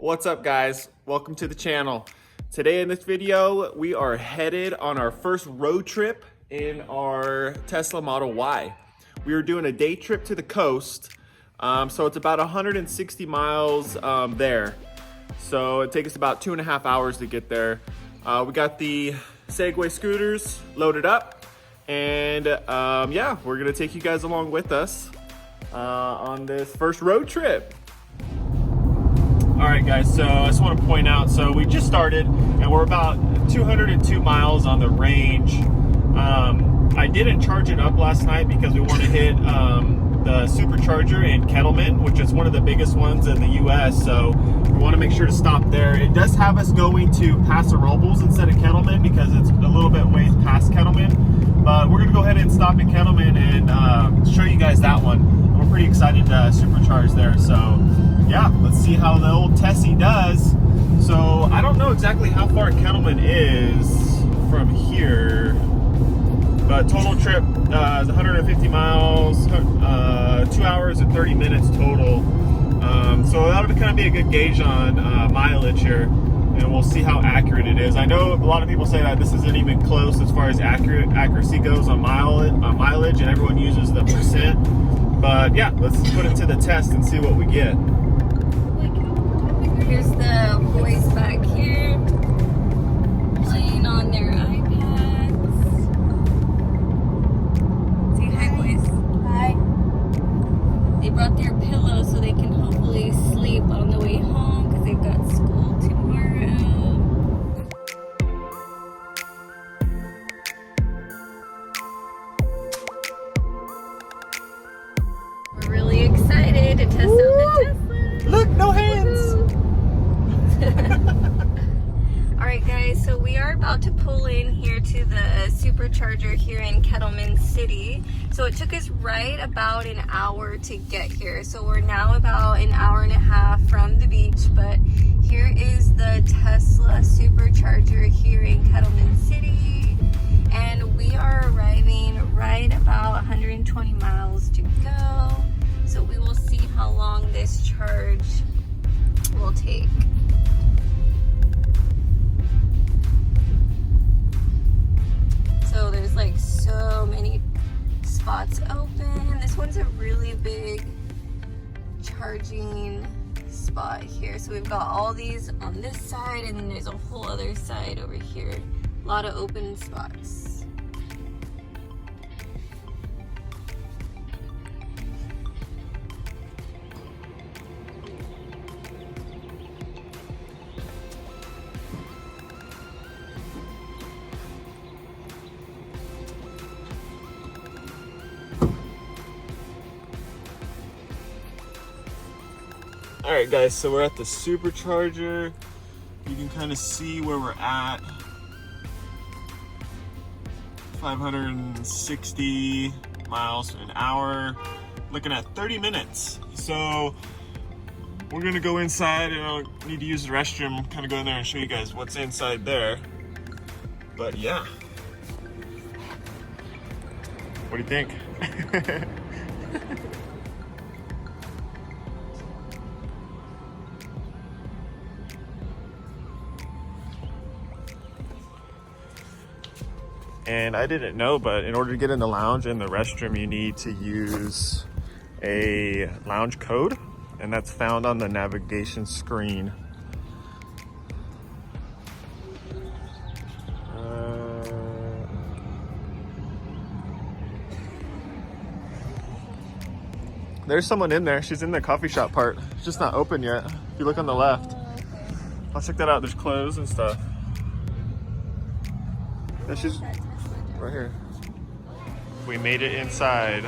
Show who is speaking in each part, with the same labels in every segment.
Speaker 1: What's up, guys? Welcome to the channel. Today in this video, we are headed on our first road trip in our Tesla Model Y. We are doing a day trip to the coast, so it's about 160 miles there. So it takes us about 2.5 hours to get there. We got the Segway scooters loaded up, and yeah, we're gonna take you guys along with us on this first road trip. All right, guys, so I just want to point out, so we just started and we're about 202 miles on the range. I didn't charge it up last night because we want to hit the Supercharger in Kettleman, which is one of the biggest ones in the US, so we want to make sure to stop there. It does have us going to Paso Robles instead of Kettleman because it's a little bit ways past Kettleman, but we're going to go ahead and stop in Kettleman and show you guys that one. We're pretty excited to supercharge there, so yeah, let's see how the old Tessie does. So I don't know exactly how far Kettleman is from here, but total trip is 150 miles, 2 hours and 30 minutes total. So that'll kind of be a good gauge on mileage here, and we'll see how accurate it is. I know a lot of people say that this isn't even close as far as accuracy goes on mileage, and everyone uses the percent. But yeah, let's put it to the test and see what we get.
Speaker 2: Here's the boys back here playing on their iPads. Say hi, boys. Hi. They brought their pillows so they can hopefully sleep on the way home because they've got school tomorrow. We're really excited to test out the Tesla.
Speaker 1: Look, no hands.
Speaker 2: Alright guys, so we are about to pull in here to the Supercharger here in Kettleman City. So it took us right about an hour to get here. So we're now about an hour and a half from the beach, but here is the Tesla Supercharger here in Kettleman City. And we are arriving right about 120 miles to go. So we will see how long this charge will take. So there's like so many spots open. This one's a really big charging spot here. So we've got all these on this side, and then there's a whole other side over here. A lot of open spots.
Speaker 1: All right, guys, so we're at the Supercharger. You can kind of see where we're at. 560 miles an hour, looking at 30 minutes. So we're gonna go inside, and I'll need to use the restroom, kind of go in there and show you guys what's inside there. But yeah. What do you think? And I didn't know, but in order to get in the lounge and the restroom, you need to use a lounge code, and that's found on the navigation screen. There's someone in there. She's in the coffee shop part. It's just not open yet. If you look on the left, I'll check that out. There's clothes and stuff. Yeah, she's right here. We made it inside.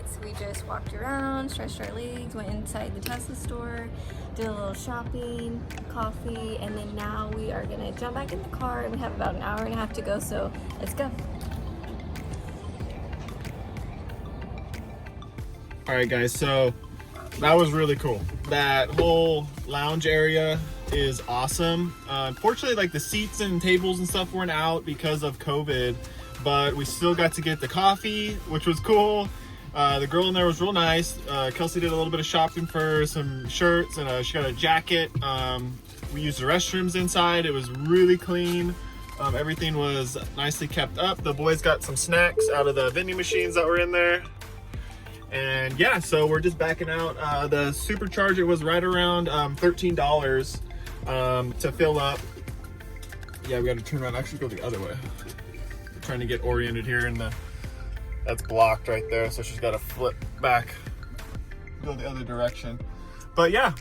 Speaker 2: minutes. We just walked around, stretched our legs, went inside the Tesla store, did a little shopping, coffee, and then now we are gonna jump back in the car and we have about an hour and a half to go, so let's go.
Speaker 1: All right, guys, so that was really cool. That whole lounge area is awesome. Unfortunately, like the seats and tables and stuff weren't out because of COVID, but we still got to get the coffee, which was cool. The girl in there was real nice. Kelsey did a little bit of shopping for some shirts and she got a jacket. We used the restrooms inside. It was really clean. Everything was nicely kept up. The boys got some snacks out of the vending machines that were in there. And yeah, so we're just backing out. The Supercharger was right around $13 to fill up. Yeah, we got to turn around, actually go the other way. We're trying to get oriented here, and that's blocked right there, so she's got to flip back, go the other direction. But yeah,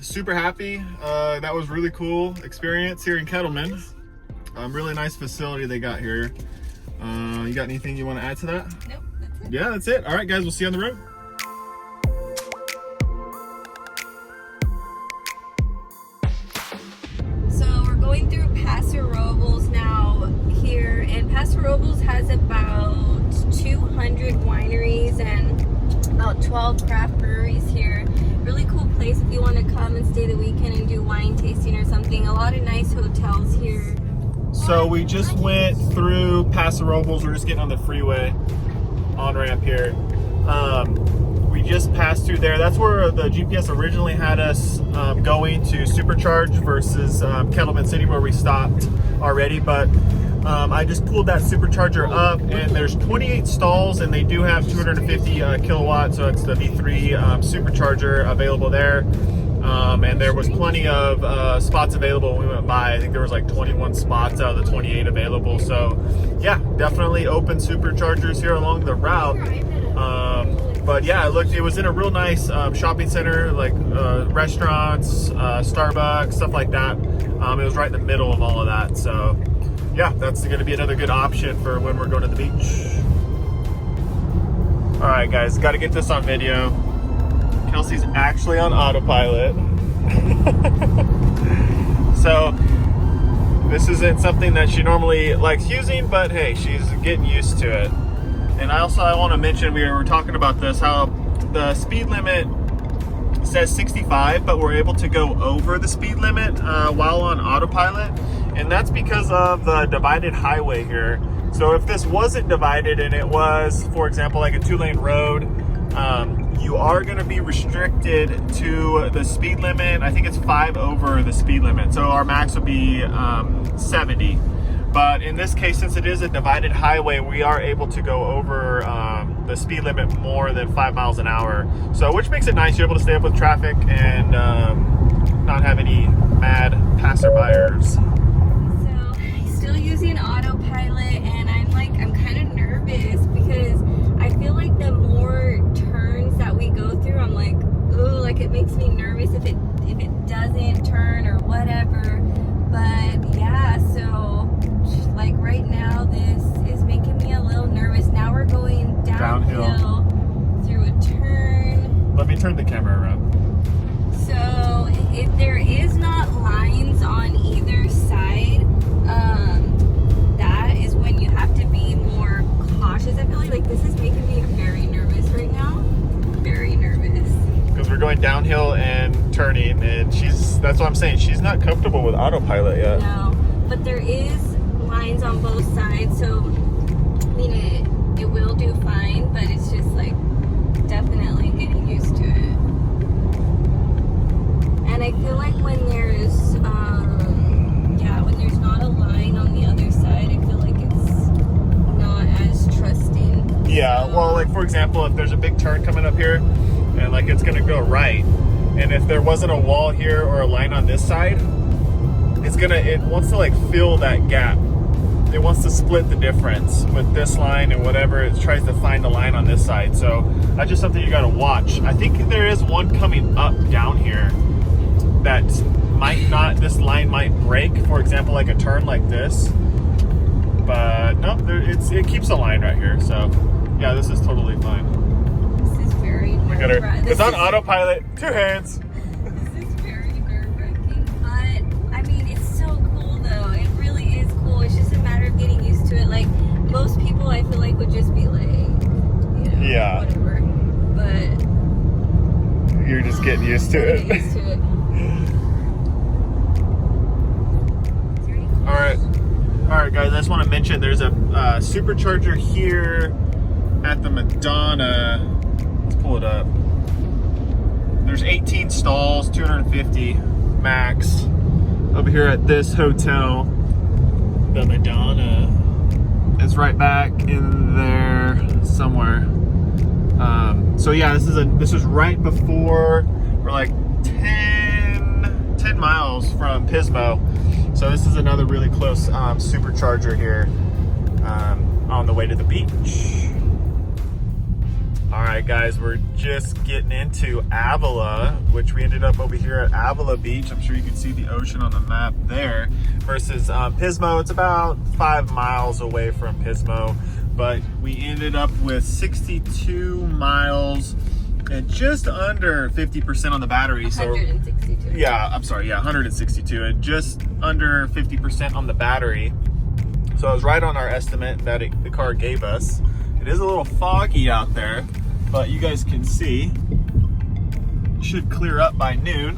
Speaker 1: super happy. That was really cool experience here in Kettleman. Really nice facility they got here. You got anything you want to add to that?
Speaker 2: Nope, that's it.
Speaker 1: Yeah, that's it. All right, guys, we'll see you on the road.
Speaker 2: So we're going through Paso Robles now here, and Paso Robles has about 200 wineries and about 12 craft breweries here. Really cool place if you want to come and stay the weekend and do wine tasting or something. A lot of nice hotels here.
Speaker 1: So we just went through Paso Robles. We're just getting on the freeway on-ramp here. We just passed through there. That's where the GPS originally had us going to Supercharge versus Kettleman City, where we stopped already. But I just pulled that Supercharger up, and there's 28 stalls, and they do have 250 kilowatts, so it's the V3 Supercharger available there. And there was plenty of spots available when we went by. I think there was like 21 spots out of the 28 available. So yeah, definitely open Superchargers here along the route. But yeah, it was in a real nice shopping center, like restaurants, Starbucks, stuff like that. It was right in the middle of all of that. So yeah, that's going to be another good option for when we're going to the beach. All right, guys, got to get this on video. Kelsey's actually on autopilot. So this isn't something that she normally likes using, but hey, she's getting used to it. And I want to mention, we were talking about this, how the speed limit says 65, but we're able to go over the speed limit while on autopilot. And that's because of the divided highway here. So if this wasn't divided and it was, for example, like a 2-lane road, you are going to be restricted to the speed limit. I think it's 5 over the speed limit. So our max would be 70. But in this case, since it is a divided highway, we are able to go over the speed limit more than 5 miles an hour. So which makes it nice. You're able to stay up with traffic and not have any mad passerbyers.
Speaker 2: So still using autopilot, and I'm kind of nervous because I feel like the more turns that we go through, I'm like, ooh, like it makes me nervous if it doesn't turn or whatever. But yeah, so like right now this is making me a little nervous. Now we're going downhill through a turn.
Speaker 1: Let me turn the camera around.
Speaker 2: So if there is not lines on either side, that is when you have to be more cautious. I feel like this is making me very nervous right now. Very nervous.
Speaker 1: Because we're going downhill and turning, and that's what I'm saying, she's not comfortable with autopilot yet.
Speaker 2: No, but there is lines on both sides, so I mean it will do fine, but it's just like definitely getting used to it. And I feel like when there's when there's not a line on the other side, I feel like it's not as trusting.
Speaker 1: Yeah, well, like for example, if there's a big turn coming up here and like it's gonna go right, and if there wasn't a wall here or a line on this side, it wants to like fill that gap. It wants to split the difference with this line and whatever. It tries to find a line on this side. So that's just something you gotta watch. I think there is one coming up down here that this line might break, for example, like a turn like this. But no, it keeps a line right here. So Yeah, this is totally fine.
Speaker 2: This is very
Speaker 1: Look at her.
Speaker 2: nerve-wracking.
Speaker 1: It's on autopilot. 2 hands.
Speaker 2: This is very nerve-wracking, but I mean, it's so cool though. It really is cool. It's just a matter of getting used to it. Like most people, I feel like would just be like, you know,
Speaker 1: Yeah.
Speaker 2: whatever. But
Speaker 1: You're just getting used to it.
Speaker 2: get used to it.
Speaker 1: All right, guys. I just want to mention there's a supercharger here at the Madonna. Let's pull it up. There's 18 stalls, 250 max. Over here at this hotel, the Madonna is right back in there somewhere. So yeah, this is right before, we're like 10 miles from Pismo. So this is another really close supercharger here on the way to the beach. All right, guys, we're just getting into Avila, which we ended up over here at Avila Beach. I'm sure you can see the ocean on the map there. Versus Pismo, it's about 5 miles away from Pismo, but we ended up with 62 miles and just under 50% on the battery. So
Speaker 2: 162.
Speaker 1: yeah, I'm sorry, yeah, 162 and just under 50% on the battery. So I was right on our estimate that the car gave us. It is a little foggy out there, but you guys can see it should clear up by noon,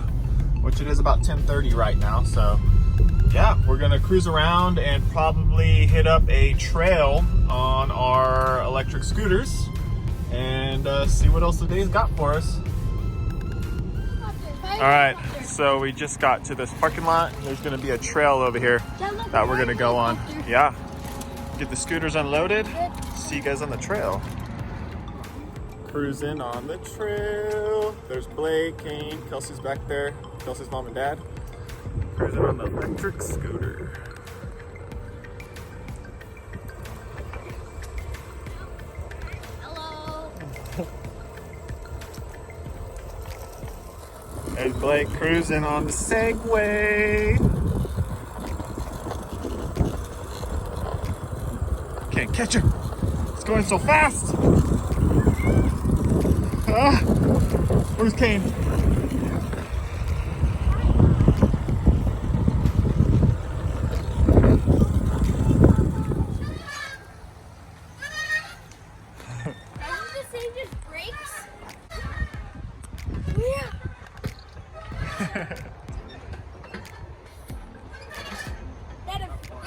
Speaker 1: which it is about 10:30 right now. So yeah, we're gonna cruise around and probably hit up a trail on our electric scooters and see what else the day's got for us. All right, so we just got to this parking lot. There's gonna be a trail over here that we're gonna go on. Yeah, get the scooters unloaded. See you guys on the trail. Cruising on the trail. There's Blake, Kane, Kelsey's back there. Kelsey's mom and dad. Cruising on the electric scooter.
Speaker 2: Hello.
Speaker 1: There's Blake cruising on the Segway. Can't catch her. It's going so fast. Where's Kane?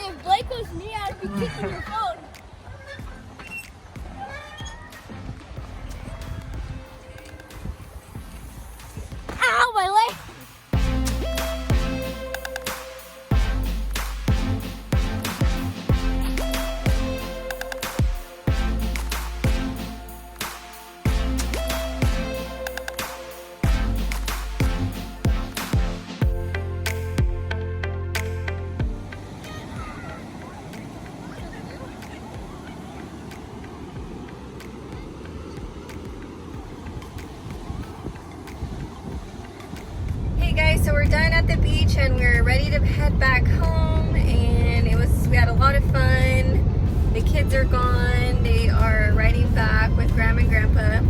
Speaker 3: If Blake was me, I'd be kicking your phone. Ow, my leg!
Speaker 2: So we're done at the beach and we're ready to head back home, and we had a lot of fun. The kids are gone. They are riding back with Grandma and Grandpa.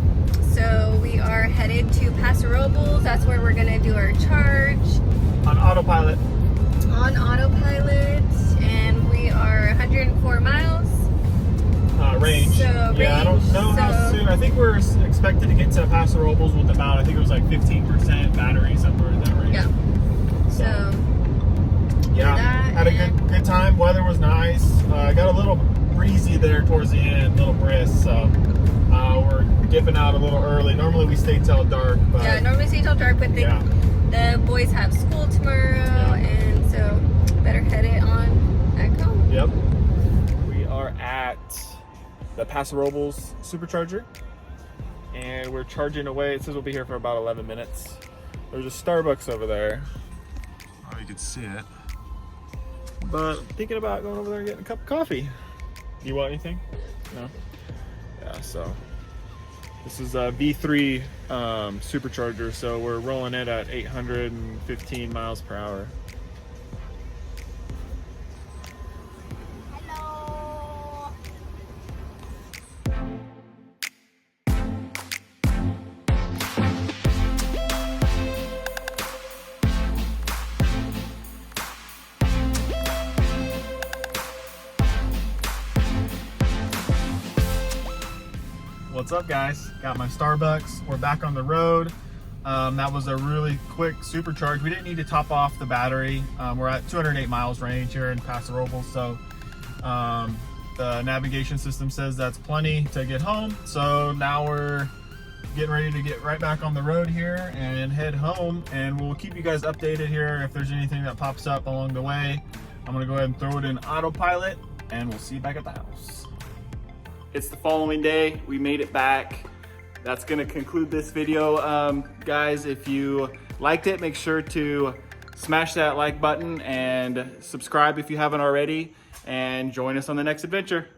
Speaker 2: So we are headed to Paso Robles. That's where we're gonna do our charge.
Speaker 1: On autopilot.
Speaker 2: On autopilot, and we are 104 miles.
Speaker 1: Range.
Speaker 2: So,
Speaker 1: yeah, I don't know how soon. I think we're expected to get to Paso Robles with about, I think it was like 15% battery, somewhere in that range.
Speaker 2: Yeah. So
Speaker 1: yeah, had a good time. Weather was nice. Got a little breezy there towards the end, a little brisk. So we're dipping out a little early. Normally we stay till dark. But
Speaker 2: yeah, normally stay till dark, but the boys have school tomorrow, and so better head it on back home.
Speaker 1: Yep. We are at the Paso Robles Supercharger, and we're charging away. It says we'll be here for about 11 minutes. There's a Starbucks over there. Oh, you can see it. But I'm thinking about going over there and getting a cup of coffee. You want anything? No? Yeah, so this is a V3 supercharger, so we're rolling it at 815 miles per hour.
Speaker 3: Hello.
Speaker 1: What's up, guys? Got my Starbucks. We're back on the road. That was a really quick supercharge. We didn't need to top off the battery. We're at 208 miles range here in Paso Robles, so the navigation system says that's plenty to get home. So now we're getting ready to get right back on the road here and head home, and we'll keep you guys updated here if there's anything that pops up along the way. I'm gonna go ahead and throw it in Autopilot, and we'll see you back at the house. It's the following day. We made it back. That's gonna conclude this video. Guys, if you liked it, make sure to smash that like button and subscribe if you haven't already, and join us on the next adventure.